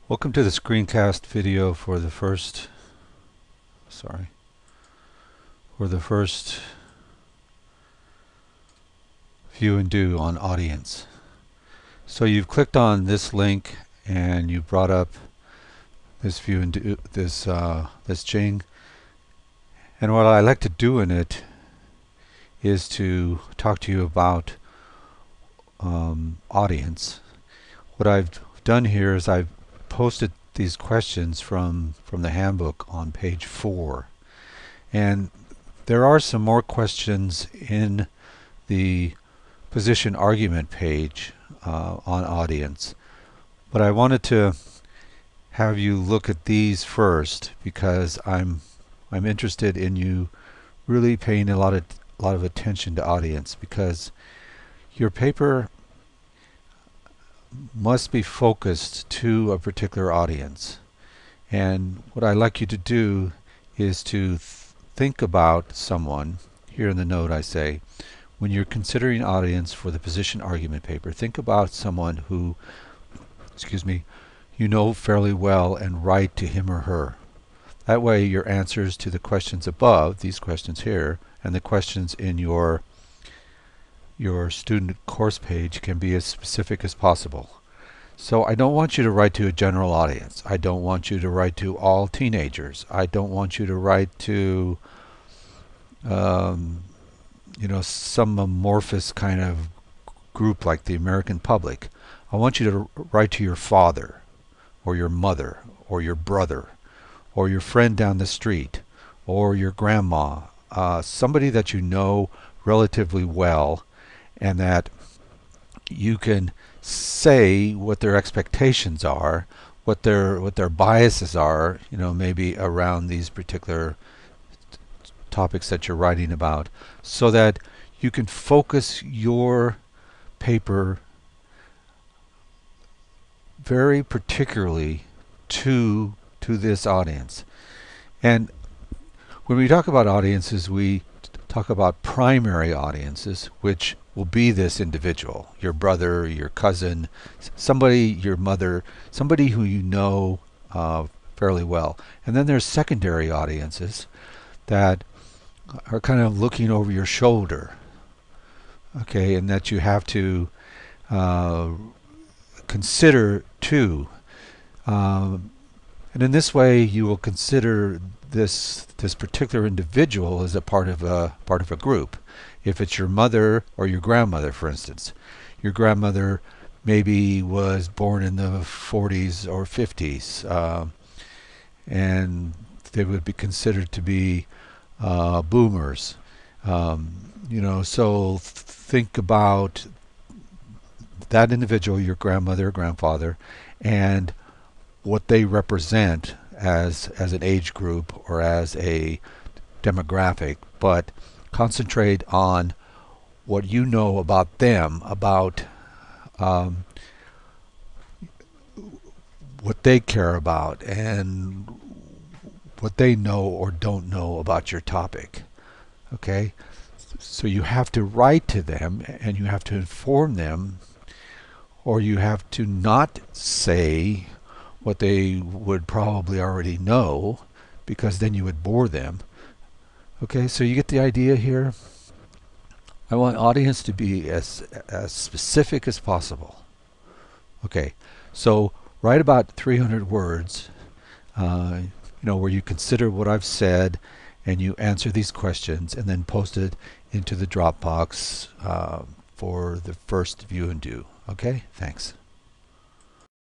Welcome to the screencast video for the first view and do on audience. So you've clicked on this link and you brought up this view and do, this Jing, and what I like to do in it is to talk to you about audience. What I've done here is I've posted these questions from the handbook on page 4, and there are some more questions in the position argument page on audience, but I wanted to have you look at these first because I'm interested in you really paying a lot of attention to audience, because your paper must be focused to a particular audience. And what I like you to do is to think about someone. Here in the note I say, when you're considering audience for the position argument paper, think about someone who, you know fairly well and write to him or her. That way your answers to the questions above, these questions here, and the questions in your student course page can be as specific as possible. So I don't want you to write to a general audience. I don't want you to write to all teenagers. I don't want you to write to some amorphous kind of group like the American public. I want you to write to your father or your mother or your brother or your friend down the street or your grandma, somebody that you know relatively well, and that you can say what their expectations are, what their biases are, maybe around these particular topics that you're writing about, so that you can focus your paper very particularly to this audience. And when we talk about audiences, we talk about primary audiences, which will be this individual, your brother, your cousin, somebody, your mother, somebody who you know fairly well. And then there's secondary audiences that are kind of looking over your shoulder, okay, and that you have to consider too. And in this way you will consider this particular individual as a part of a group. If it's your mother or your grandmother, for instance, your grandmother maybe was born in the 40s or 50s, and they would be considered to be boomers. So think about that individual, your grandmother or grandfather, and what they represent as an age group or as a demographic, but concentrate on what you know about them, about what they care about and what they know or don't know about your topic. Okay? So you have to write to them and you have to inform them, or you have to not say what they would probably already know, because then you would bore them. Okay, so you get the idea here. I want audience to be as specific as possible. Okay, so write about 300 words, where you consider what I've said and you answer these questions, and then post it into the Dropbox for the first view and do. Okay, thanks.